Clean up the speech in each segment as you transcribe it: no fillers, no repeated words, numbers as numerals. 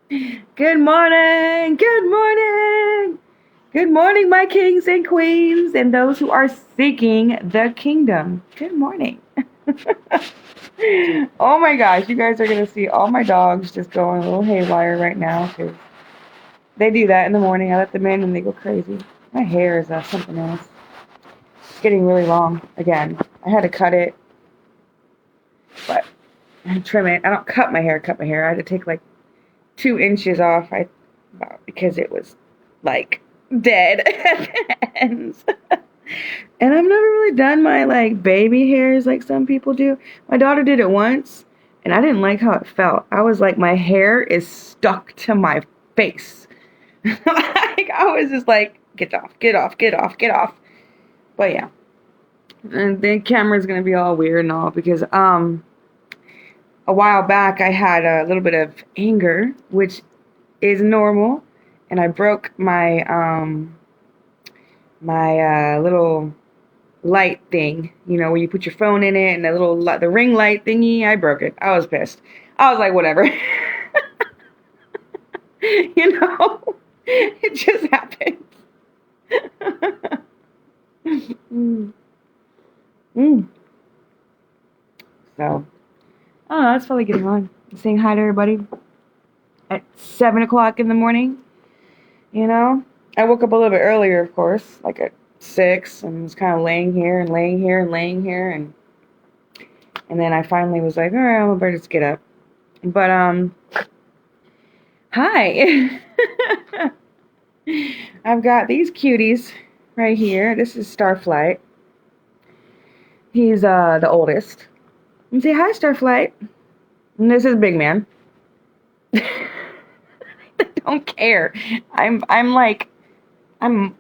Good morning. Good morning. Good morning, my kings and queens, and those who are seeking the kingdom. Good morning. Oh my gosh, you guys are going to see all my dogs just going a little haywire right now because they do that in the morning. I let them in and they go crazy. My hair is something else. It's getting really long again. I had to cut it, but I trim it. I don't cut my hair, I had to take like 2 inches off because it was like dead at the ends. And I've never really done my like baby hairs like some people do. My daughter did it once and I didn't like how it felt. I was like, my hair is stuck to my face. Like I was just like, get off, get off, get off, get off. But yeah. And the camera's gonna be all weird and all because a while back I had a little bit of anger, which is normal, and I broke my little light thing, where you put your phone in it and the ring light thingy. I broke it. I was pissed. I was like, whatever. It just happened. mm. Mm. So, I don't know. It's probably getting on. Saying hi to everybody at 7 o'clock in the morning. I woke up a little bit earlier, of course, like at 6, and was kind of laying here and laying here and laying here, and then I finally was like, all right, I'm about to just get up. But hi. I've got these cuties right here. This is Starflight. He's the oldest. And say hi, Starflight. And this is Big Man. They don't care. I'm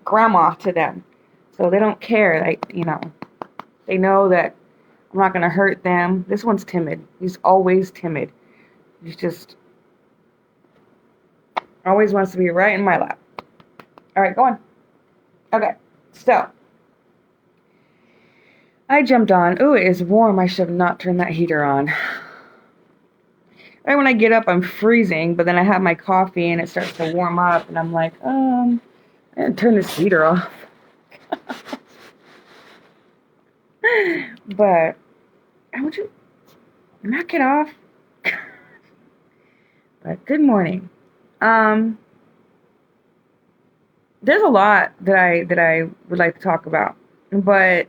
grandma to them. So they don't care. They know that I'm not gonna hurt them. This one's timid. He's always timid. He's just always wants to be right in my lap. Alright, go on. Okay. So I jumped on. Ooh, it is warm. I should have not turned that heater on. Right when I get up, I'm freezing, but then I have my coffee and it starts to warm up, and I'm like, I gotta turn this heater off. But, would you knock it off? But good morning. There's a lot that I would like to talk about, but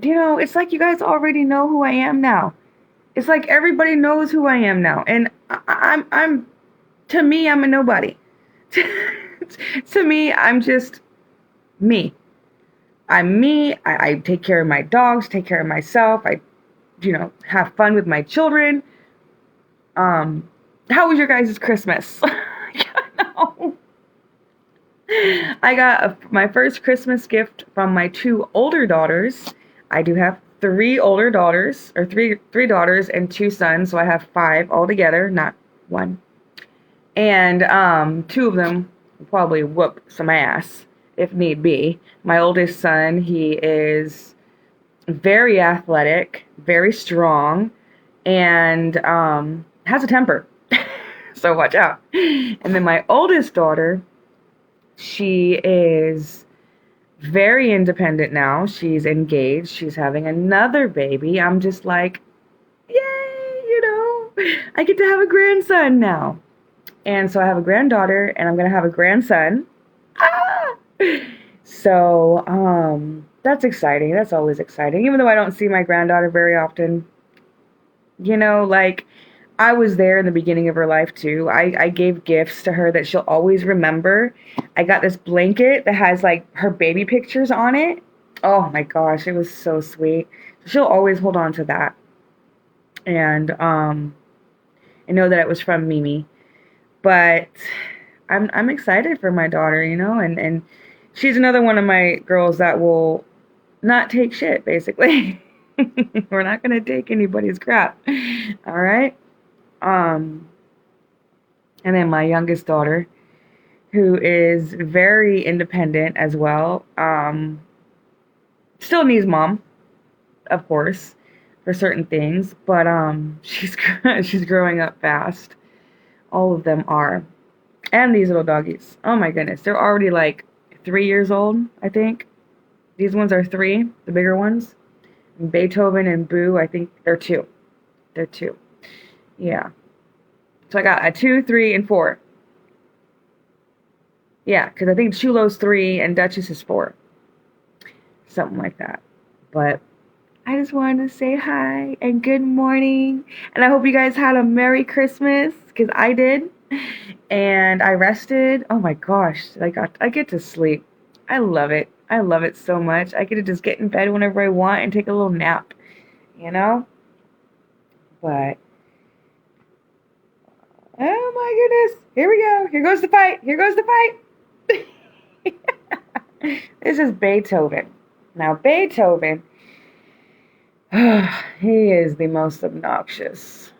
it's like you guys already know who I am now. It's like everybody knows who I am now, and I'm to me, I'm a nobody. To me, I'm just me. I'm me. I take care of my dogs, take care of myself. I, have fun with my children. How was your guys' Christmas? No. I got my first Christmas gift from my 2 older daughters. I do have 3 older daughters, or three daughters and 2 sons, so I have 5 altogether, not 1. And 2 of them will probably whoop some ass if need be. My oldest son, he is very athletic, very strong, and has a temper. So watch out. And then my oldest daughter, she is very independent now. She's engaged. She's having another baby. I'm just like, yay, I get to have a grandson now. And so I have a granddaughter, and I'm going to have a grandson. Ah! So, that's exciting. That's always exciting. Even though I don't see my granddaughter very often. Like, I was there in the beginning of her life, too. I gave gifts to her that she'll always remember. I got this blanket that has, like, her baby pictures on it. Oh, my gosh. It was so sweet. She'll always hold on to that. And, I know that it was from Mimi. But I'm excited for my daughter, and she's another one of my girls that will not take shit, basically. We're not gonna take anybody's crap. All right. And then my youngest daughter, who is very independent as well, still needs mom, of course. for certain things, but she's growing up fast. All of them are. And these little doggies. Oh my goodness. They're already like 3 years old, I think. These ones are 3, the bigger ones. And Beethoven and Boo, I think they're 2. They're 2. Yeah. So I got a 2, 3, and 4. Yeah, because I think Chulo's 3 and Duchess is 4. Something like that. But I just wanted to say hi and good morning. And I hope you guys had a Merry Christmas, because I did. And I rested. Oh my gosh, I get to sleep. I love it. I love it so much. I get to just get in bed whenever I want and take a little nap, you know? But, oh my goodness. Here we go. Here goes the fight. Here goes the fight. This is Beethoven. Now, Beethoven, he is the most obnoxious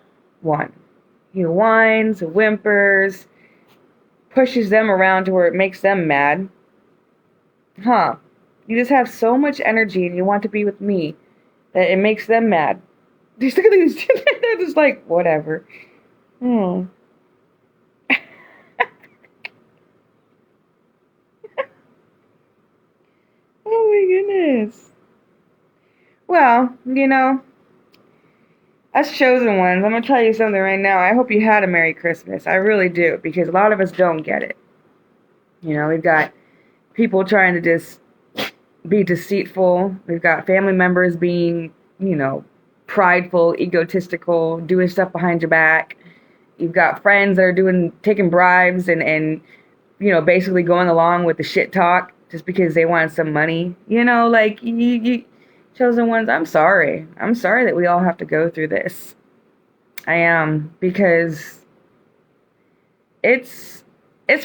one. He whines, whimpers, pushes them around to where it makes them mad. Huh. You just have so much energy and you want to be with me that it makes them mad. Just look at these. They're just like, whatever. Oh my goodness. Well, us chosen ones, I'm going to tell you something right now. I hope you had a Merry Christmas. I really do, because a lot of us don't get it. We've got people trying to just be deceitful. We've got family members being, prideful, egotistical, doing stuff behind your back. You've got friends that are taking bribes and basically going along with the shit talk just because they want some money. You chosen ones, I'm sorry. I'm sorry that we all have to go through this. I am, because it's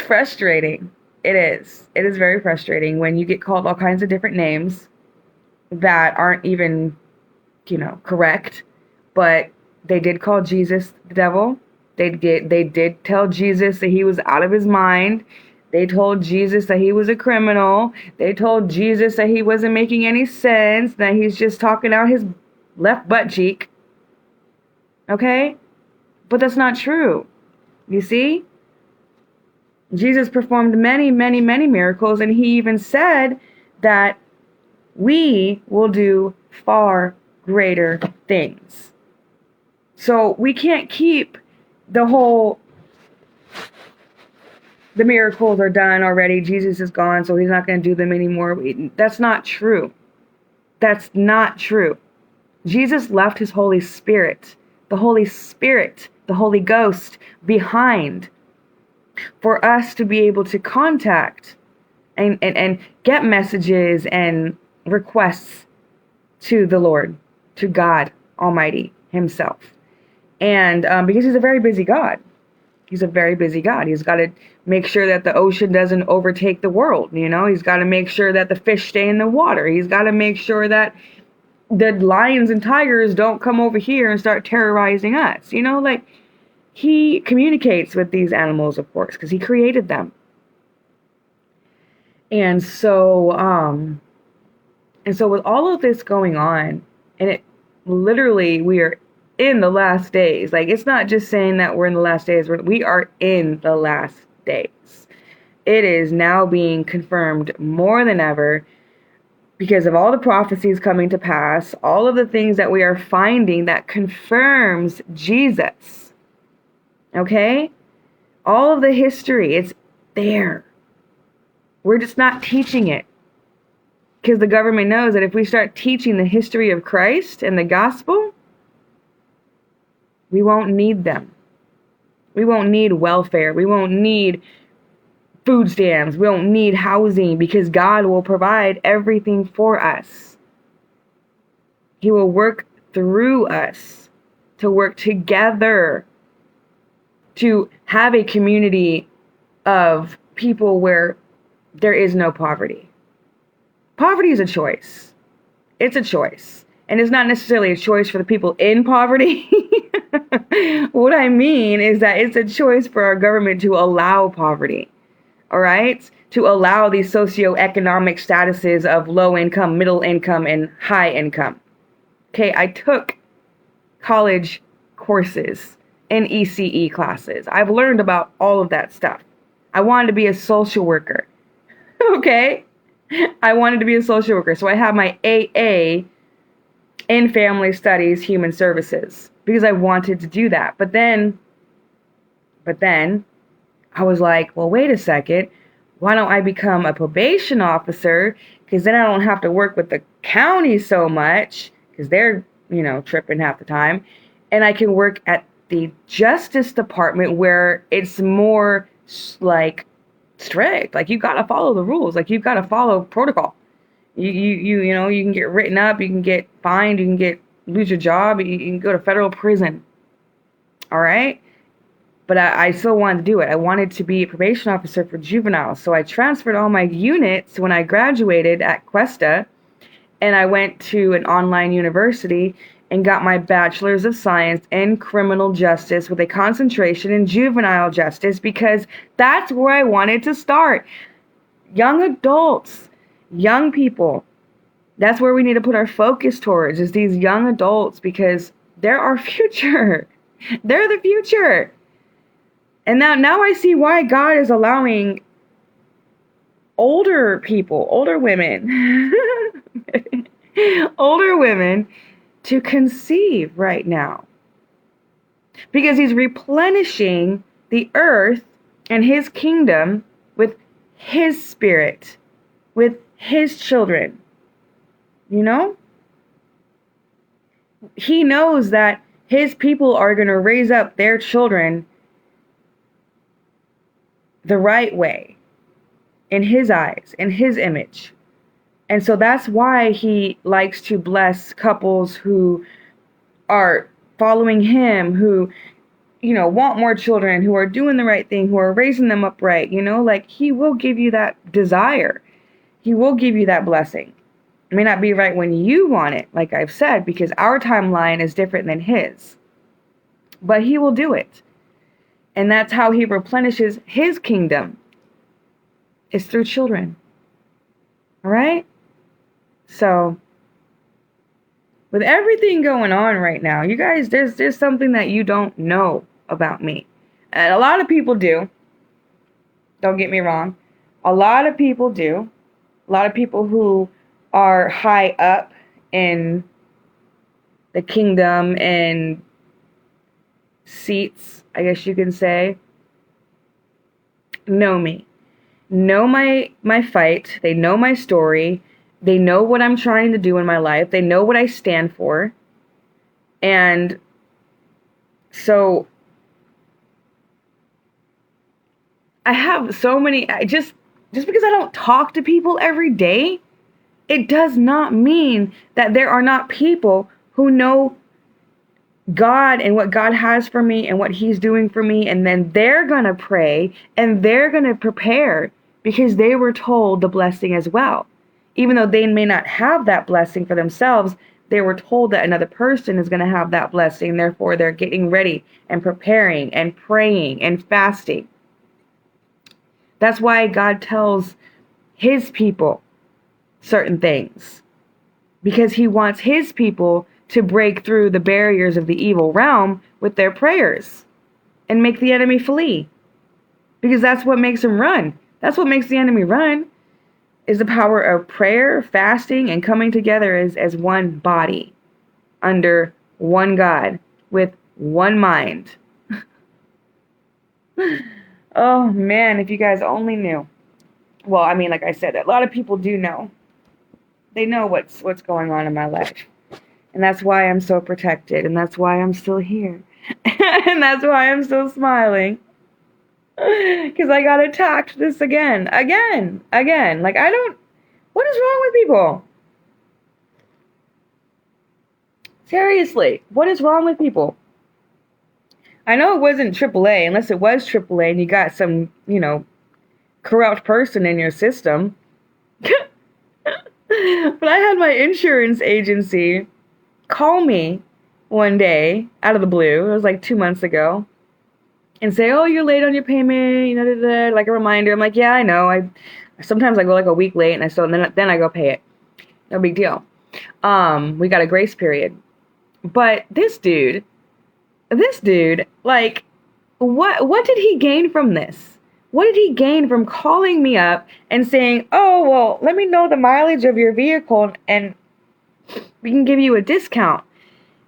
frustrating. It is. It is very frustrating when you get called all kinds of different names that aren't even, correct. But they did call Jesus the devil. They did tell Jesus that he was out of his mind. They told Jesus that he was a criminal. They told Jesus that he wasn't making any sense, that he's just talking out his left butt cheek. Okay? But that's not true. You see? Jesus performed many, many, many miracles, and he even said that we will do far greater things. So we can't keep the miracles are done already. Jesus is gone, so he's not going to do them anymore. That's not true. That's not true. Jesus left his Holy Spirit, the Holy Ghost behind for us to be able to contact and get messages and requests to the Lord, to God Almighty himself. And because he's a very busy God. He's a very busy God. He's got to make sure that the ocean doesn't overtake the world, He's got to make sure that the fish stay in the water. He's got to make sure that the lions and tigers don't come over here and start terrorizing us. He communicates with these animals, of course, because he created them. And so with all of this going on, and it literally, we are in the last days. It's not just saying that we're in the last days. We are in the last days. It is now being confirmed more than ever because of all the prophecies coming to pass, all of the things that we are finding that confirms Jesus. Okay? All of the history, it's there. We're just not teaching it. Because the government knows that if we start teaching the history of Christ and the gospel, we won't need them. We won't need welfare. We won't need food stamps. We won't need housing, because God will provide everything for us. He will work through us to work together to have a community of people where there is no poverty. Poverty is a choice. It's a choice. And it's not necessarily a choice for the people in poverty. What I mean is that it's a choice for our government to allow poverty. All right? To allow these socioeconomic statuses of low income, middle income, and high income. Okay, I took college courses and ECE classes. I've learned about all of that stuff. I wanted to be a social worker. Okay? I wanted to be a social worker. So I have my AA in Family Studies, Human Services, because I wanted to do that. But then I was like, well, wait a second. Why don't I become a probation officer? Because then I don't have to work with the county so much, because they're, tripping half the time. And I can work at the Justice Department where it's more like strict. Like, you got to follow the rules. Like, you've got to follow protocol. You can get written up, you can get fined, you can lose your job, you can go to federal prison. All right? But I still wanted to do it. I wanted to be a probation officer for juveniles. So I transferred all my units when I graduated at Cuesta, and I went to an online university and got my bachelor's of science in criminal justice with a concentration in juvenile justice, because that's where I wanted to start. Young adults, young people. That's where we need to put our focus towards, is these young adults, because they're our future. They're the future. And now I see why God is allowing older people, older women, older women to conceive right now. Because he's replenishing the earth and his kingdom with his spirit, with his children. He knows that his people are going to raise up their children the right way, in his eyes, in his image. And so that's why he likes to bless couples who are following him, who, want more children, who are doing the right thing, who are raising them upright. Like, he will give you that desire. He will give you that blessing. It may not be right when you want it, like I've said, because our timeline is different than his. But he will do it. And that's how he replenishes his kingdom, is through children. All right? So, with everything going on right now, you guys, there's something that you don't know about me. And a lot of people do. Don't get me wrong. A lot of people do. A lot of people who are high up in the kingdom and seats, I guess you can say, know me. Know my fight. They know my story. They know what I'm trying to do in my life. They know what I stand for. And so I have so many, just because I don't talk to people every day, it does not mean that there are not people who know God and what God has for me and what he's doing for me. And then they're going to pray and they're going to prepare because they were told the blessing as well. Even though they may not have that blessing for themselves, they were told that another person is going to have that blessing. Therefore, they're getting ready and preparing and praying and fasting. That's why God tells his people certain things, because he wants his people to break through the barriers of the evil realm with their prayers and make the enemy flee, because that's what makes him run. That's what makes the enemy run, is the power of prayer, fasting, and coming together as one body under one God with one mind. Oh man, if you guys only knew. Well, I mean, like I said, a lot of people do know. They know what's going on in my life. And that's why I'm so protected. And that's why I'm still here. And that's why I'm still smiling. Because I got attacked this again. Like, what is wrong with people? Seriously, what is wrong with people? I know it wasn't AAA, unless it was AAA and you got some, corrupt person in your system. But I had my insurance agency call me one day out of the blue. It was like 2 months ago. And say, oh, you're late on your payment, like a reminder. I'm like, yeah, I know. Sometimes I go like a week late, and then I go pay it. No big deal. We got a grace period. But this dude, like, what did he gain from this? What did he gain from calling me up and saying, "Oh, well, let me know the mileage of your vehicle and we can give you a discount.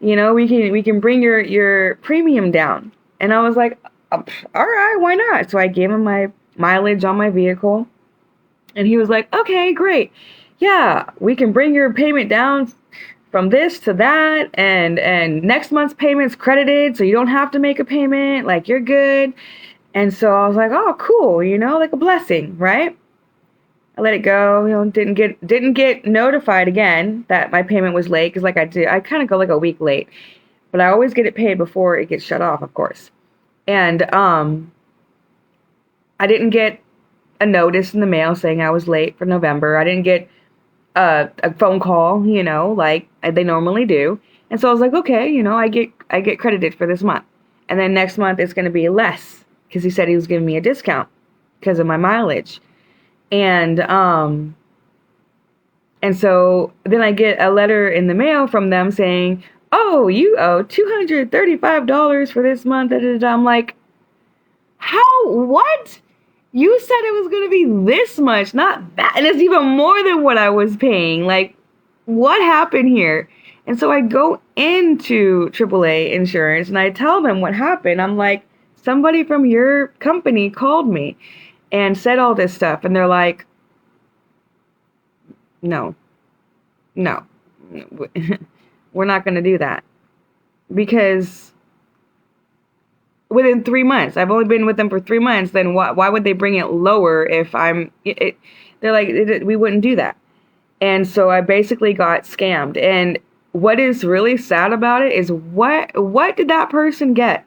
You know, we can bring your premium down." And I was like, "Oh, all right, why not?" So I gave him my mileage on my vehicle, and he was like, "Okay, great. Yeah, we can bring your payment down from this to that, and next month's payment's credited, so you don't have to make a payment. Like, you're good." And so I was like, "Oh, cool, like a blessing, right?" I let it go. Didn't get notified again that my payment was late, because like I kind of go like a week late, but I always get it paid before it gets shut off, of course. And I didn't get a notice in the mail saying I was late for November. I didn't get a phone call, like they normally do. And so I was like, okay, I get credited for this month, and then next month it's going to be less because he said he was giving me a discount because of my mileage. And and so then I get a letter in the mail from them saying, "Oh, you owe $235 for this month." Da, da, da. I'm like, how? What? You said it was going to be this much, not that. And it's even more than what I was paying. Like, what happened here? And so I go into AAA insurance and I tell them what happened. I'm like, somebody from your company called me and said all this stuff. And they're like, no, no, we're not going to do that. Because within 3 months, I've only been with them for 3 months, then why would they bring it lower if they're like, we wouldn't do that. And so I basically got scammed. And what is really sad about it is what did that person get?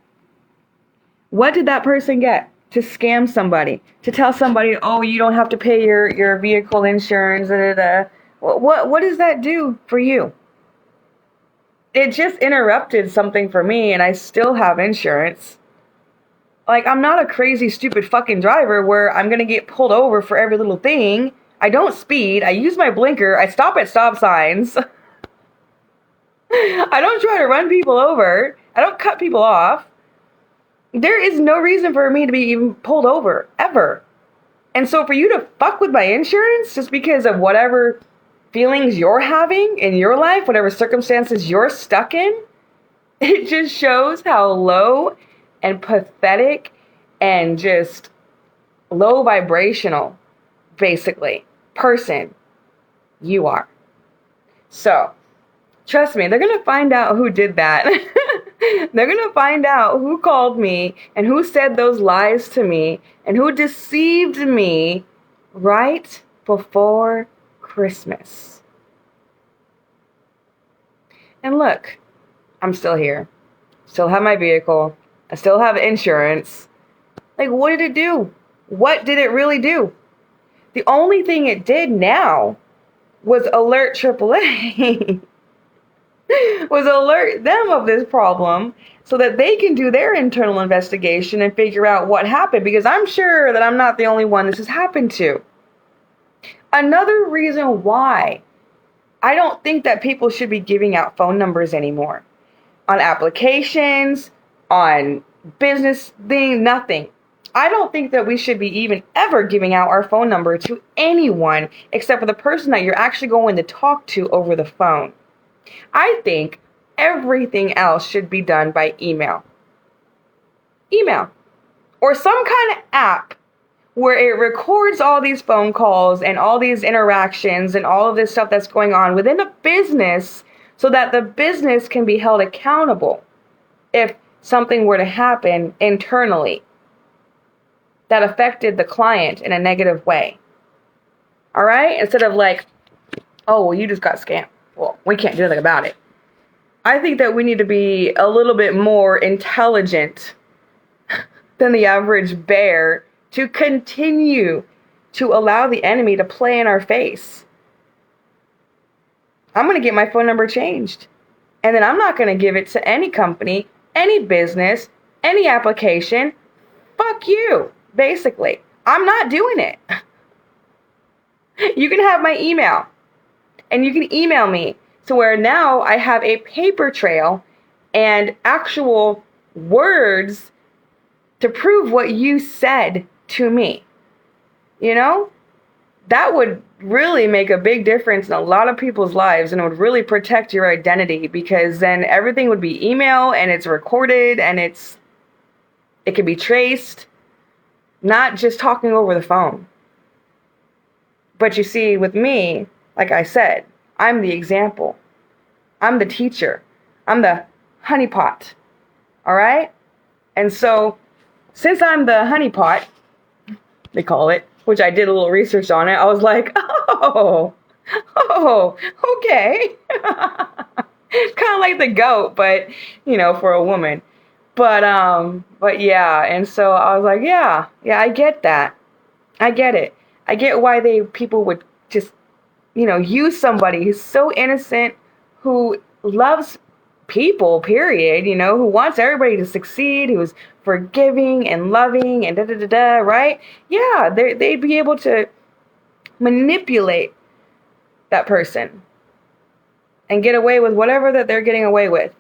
What did that person get to scam somebody? To tell somebody, "Oh, you don't have to pay your vehicle insurance." Da, da, da. What does that do for you? It just interrupted something for me, and I still have insurance. Like, I'm not a crazy, stupid fucking driver where I'm gonna get pulled over for every little thing. I don't speed. I use my blinker. I stop at stop signs. I don't try to run people over. I don't cut people off. There is no reason for me to be even pulled over, ever. And so for you to fuck with my insurance just because of whatever feelings you're having in your life, whatever circumstances you're stuck in, it just shows how low and pathetic and just low vibrational, basically, person you are. So, trust me, they're going to find out who did that. They're going to find out who called me and who said those lies to me and who deceived me right before Christmas. And look, I'm still here. Still have my vehicle. I still have insurance. Like, what did it do? What did it really do? The only thing it did now was alert AAA. Was alert them of this problem so that they can do their internal investigation and figure out what happened, because I'm sure that I'm not the only one this has happened to. Another reason why I don't think that people should be giving out phone numbers anymore on applications, on business thing, nothing. I don't think that we should be even ever giving out our phone number to anyone except for the person that you're actually going to talk to over the phone. I think everything else should be done by email. Email. Or some kind of app where it records all these phone calls and all these interactions and all of this stuff that's going on within a business so that the business can be held accountable if something were to happen internally that affected the client in a negative way. All right? Instead of like, "Oh, well, you just got scammed. Well, we can't do anything about it." I think that we need to be a little bit more intelligent than the average bear to continue to allow the enemy to play in our face. I'm going to get my phone number changed. And then I'm not going to give it to any company, any business, any application. Fuck you, basically. I'm not doing it. You can have my email. And you can email me to where now I have a paper trail and actual words to prove what you said to me. You know, that would really make a big difference in a lot of people's lives, and it would really protect your identity, because then everything would be email and it's recorded and it can be traced, not just talking over the phone. But you see, with me, like I said, I'm the example. I'm the teacher. I'm the honeypot. All right? And so, since I'm the honeypot, they call it, which I did a little research on it, I was like, oh, okay. Kind of like the goat, but, for a woman. But yeah, and so I was like, yeah, I get that. I get it. I get why people would just, use somebody who's so innocent, who loves people, period, who wants everybody to succeed, who's forgiving and loving and da-da-da-da, right? Yeah, they'd be able to manipulate that person and get away with whatever that they're getting away with.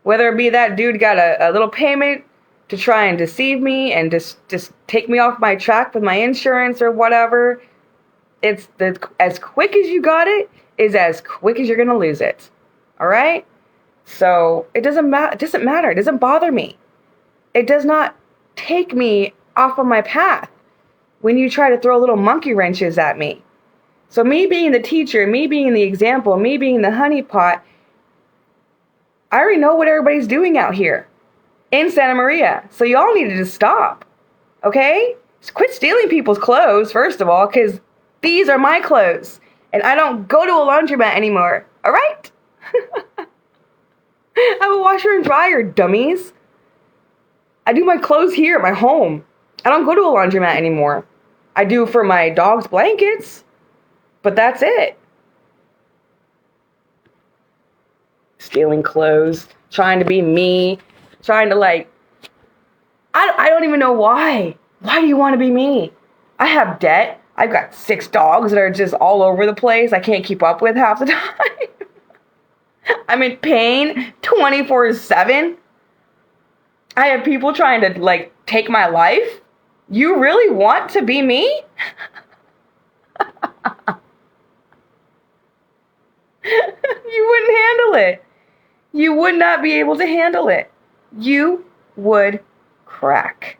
Whether it be that dude got a little payment to try and deceive me and just take me off my track with my insurance or whatever, as quick as you got it is as quick as you're going to lose it. All right? So it doesn't matter. It doesn't bother me. It does not take me off of my path when you try to throw little monkey wrenches at me. So me being the teacher, me being the example, me being the honeypot, I already know what everybody's doing out here in Santa Maria. So y'all need to just stop. Okay? Just quit stealing people's clothes, first of all, because these are my clothes. And I don't go to a laundromat anymore. All right? I have a washer and dryer, dummies. I do my clothes here at my home. I don't go to a laundromat anymore. I do for my dog's blankets, but that's it. Stealing clothes, trying to be me, trying to I don't even know why. Why do you want to be me? I have debt. I've got 6 dogs that are just all over the place. I can't keep up with half the time. I'm in pain 24/7. I have people trying to take my life. You really want to be me? You wouldn't handle it. You would not be able to handle it. You would crack.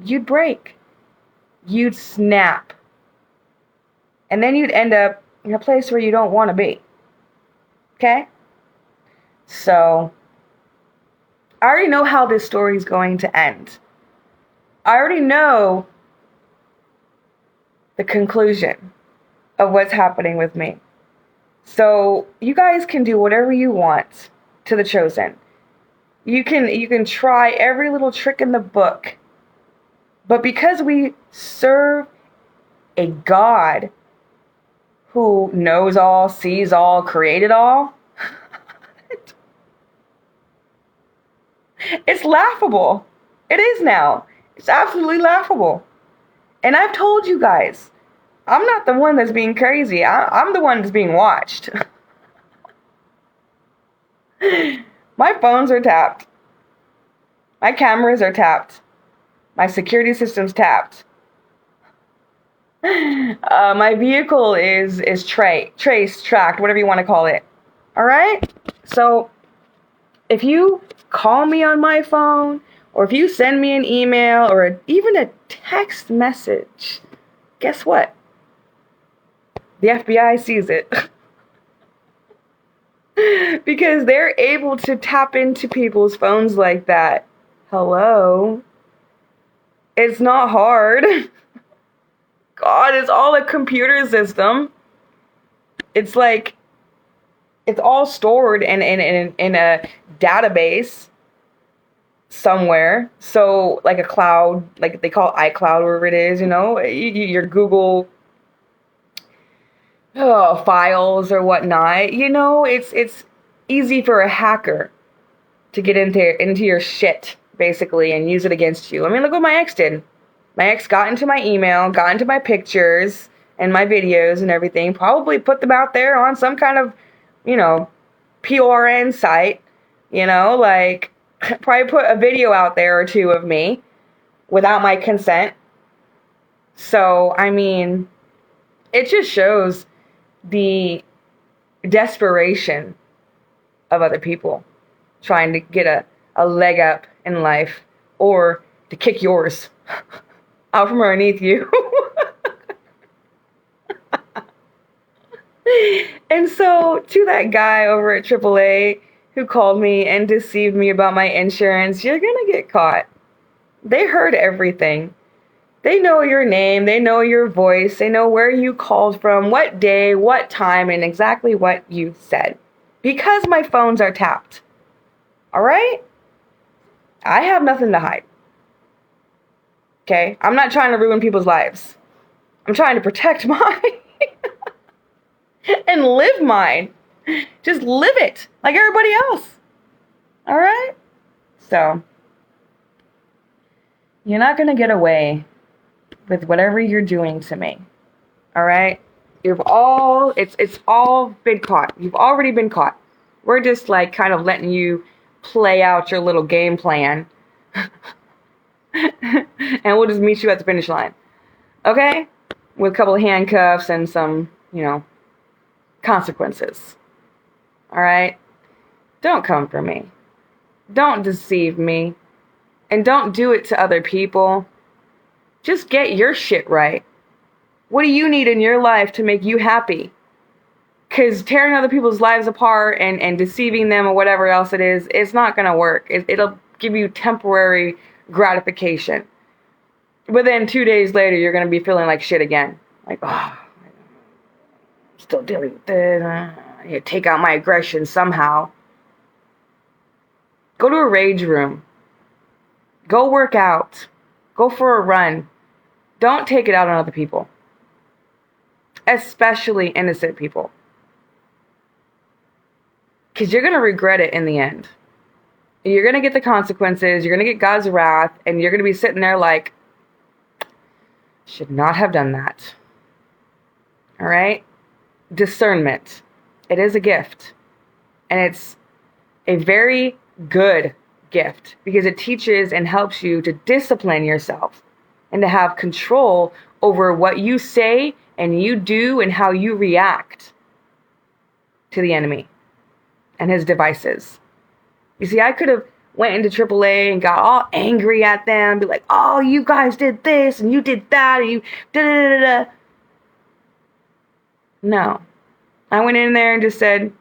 You'd break. You'd snap. And then you'd end up in a place where you don't want to be. Okay? So, I already know how this story is going to end. I already know the conclusion of what's happening with me. So, you guys can do whatever you want to The Chosen. You can try every little trick in the book. But because we serve a God who knows all, sees all, created all, it's laughable. It is now. It's absolutely laughable. And I've told you guys, I'm not the one that's being crazy. I'm the one that's being watched. My phones are tapped. My cameras are tapped. My security system's tapped. My vehicle is traced, tracked, whatever you want to call it. All right? So if you call me on my phone, or if you send me an email, or even a text message, guess what? The FBI sees it. Because they're able to tap into people's phones like that. Hello? It's not hard. God, it's all a computer system. It's it's all stored in a database somewhere. So like a cloud, like they call it iCloud, wherever it is, your Google files or whatnot. It's easy for a hacker to get into your shit, basically, and use it against you. I mean, look what my ex did. My ex got into my email, got into my pictures, and my videos and everything, probably put them out there on some kind of, you know, PRN site, you know, like probably put a video out there or two of me without my consent. So, I mean, it just shows the desperation of other people trying to get a leg up in life or to kick yours out from underneath you. And so, to that guy over at AAA who called me and deceived me about my insurance, you're gonna get caught. They heard everything. They know your name, they know your voice, they know where you called from, what day, what time, and exactly what you said. Because my phones are tapped. Alright? I have nothing to hide. Okay? I'm not trying to ruin people's lives. I'm trying to protect mine. And live mine. Just live it like everybody else. Alright? So, you're not going to get away with whatever you're doing to me. Alright? It's all been caught. You've already been caught. We're just like kind of letting you play out your little game plan. And we'll just meet you at the finish line. Okay? With a couple of handcuffs and some, you know, consequences. Alright? Don't come for me. Don't deceive me. And don't do it to other people. Just get your shit right. What do you need in your life to make you happy? Because tearing other people's lives apart and deceiving them or whatever else it is, it's not going to work. It'll give you temporary gratification. But then 2 days later, you're going to be feeling like shit again. Like, oh, I'm still dealing with this. I need to take out my aggression somehow. Go to a rage room. Go work out. Go for a run. Don't take it out on other people. Especially innocent people. Because you're going to regret it in the end. You're going to get the consequences. You're going to get God's wrath. And you're going to be sitting there like, should not have done that. Alright? Discernment. It is a gift. And it's a very good gift. Because it teaches and helps you to discipline yourself. And to have control over what you say and you do and how you react to the enemy and his devices. You see, I could have went into AAA and got all angry at them, be like, oh, you guys did this and you did that and you da-da-da-da-da. No. I went in there and just said,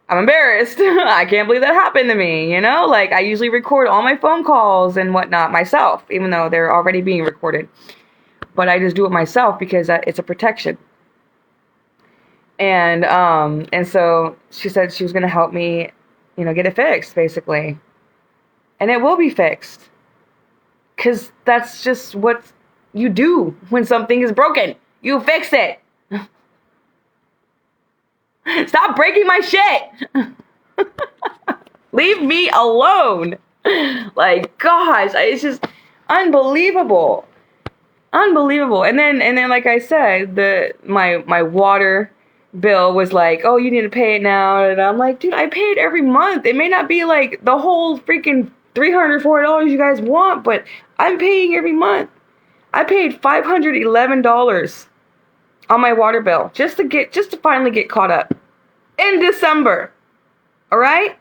I'm embarrassed. I can't believe that happened to me, you know? Like, I usually record all my phone calls and whatnot myself, even though they're already being recorded. But I just do it myself because it's a protection. And so she said she was going to help me, you know, get it fixed, basically. And it will be fixed. Because that's just what you do when something is broken. You fix it. Stop breaking my shit. Leave me alone. Like, gosh, it's just unbelievable. Unbelievable. And then like I said, my water bill was like, oh, you need to pay it now. And I'm like, dude, I pay it every month. It may not be like the whole freaking $340 you guys want, but I'm paying every month. I paid $511 on my water bill just to finally get caught up in December. All right?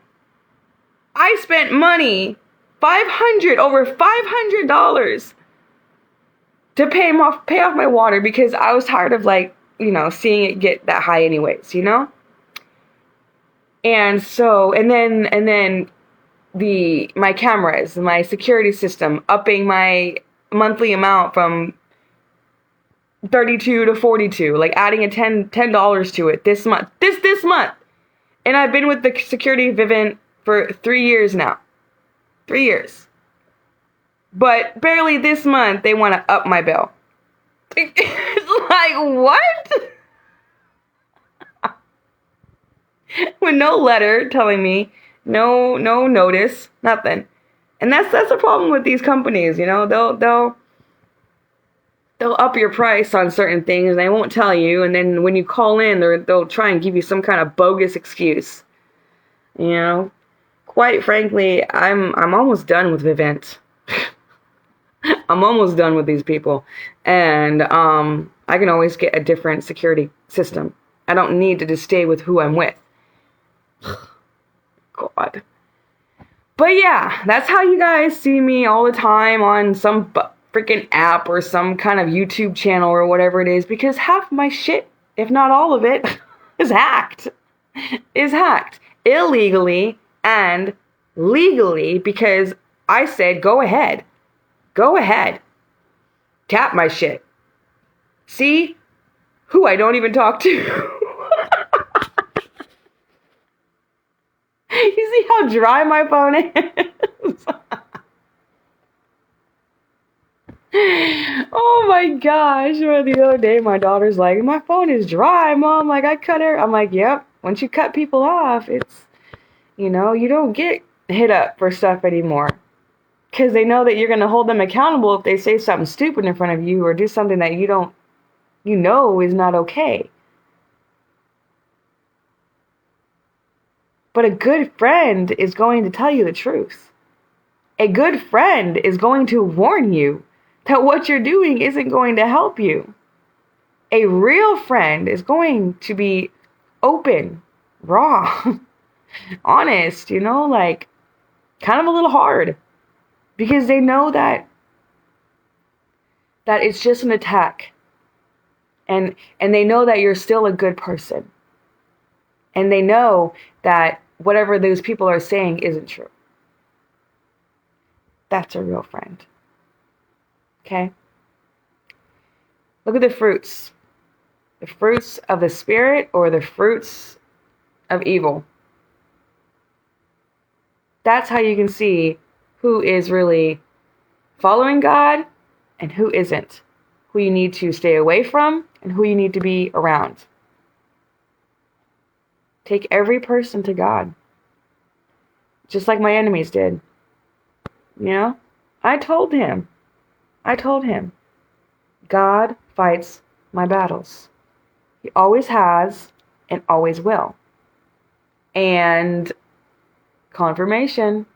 I spent money, over $500 to pay off my water because I was tired of, like, you know, seeing it get that high anyways, you know? And so, and then my cameras, my security system, upping my monthly amount from $32 to $42, like adding a $10 to it this month. This month. And I've been with the security Vivint for 3 years now. 3 years. But barely this month they want to up my bill. It's like, what? With no letter telling me, no notice, nothing. And that's the problem with these companies, you know. they'll up your price on certain things. They won't tell you, and then when you call in, they'll try and give you some kind of bogus excuse. You know, quite frankly, I'm almost done with Vivint. I'm almost done with these people, and I can always get a different security system. I don't need to just stay with who I'm with. God. But yeah, that's how you guys see me all the time on some freaking app or some kind of YouTube channel or whatever it is, because half my shit, if not all of it, is hacked. Is hacked illegally and legally, because I said go ahead. Go ahead. Tap my shit. See who I don't even talk to. You see how dry my phone is? Oh my gosh. Well, the other day my daughter's like, my phone is dry, Mom. Like, I cut her. I'm like, yep. Once you cut people off, it's, you don't get hit up for stuff anymore. Because they know that you're going to hold them accountable if they say something stupid in front of you or do something that you know is not okay. But a good friend is going to tell you the truth. A good friend is going to warn you that what you're doing isn't going to help you. A real friend is going to be open, raw, honest, like kind of a little hard. Because they know that it's just an attack. And they know that you're still a good person. And they know that whatever those people are saying isn't true. That's a real friend. Okay? Look at the fruits. The fruits of the Spirit or the fruits of evil. That's how you can see who is really following God and who isn't. Who you need to stay away from and who you need to be around. Take every person to God. Just like my enemies did. I told him. God fights my battles. He always has and always will. And confirmation.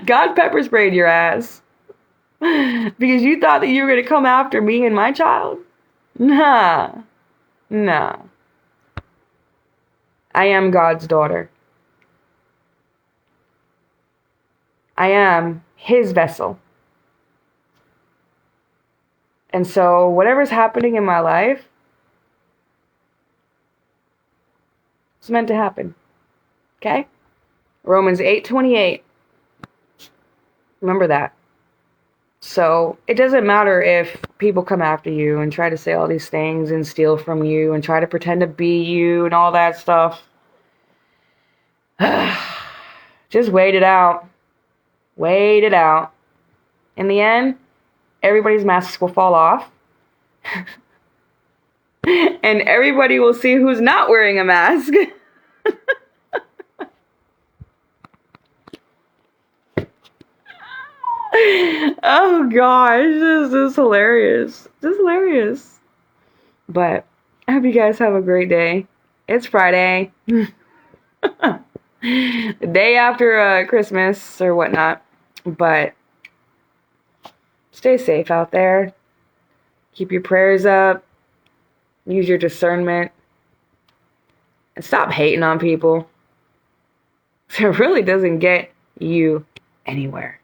God pepper sprayed your ass. Because you thought that you were going to come after me and my child? Nah. I am God's daughter. I am his vessel. And so whatever's happening in my life, it's meant to happen. Okay? Romans 8:28. Remember that. So it doesn't matter if people come after you and try to say all these things and steal from you and try to pretend to be you and all that stuff. Just wait it out. Wait it out. In the end, everybody's masks will fall off. And everybody will see who's not wearing a mask. Oh gosh, this is hilarious. This is hilarious. But I hope you guys have a great day. It's Friday. The day after Christmas or whatnot. But stay safe out there. Keep your prayers up. Use your discernment. And stop hating on people. It really doesn't get you anywhere.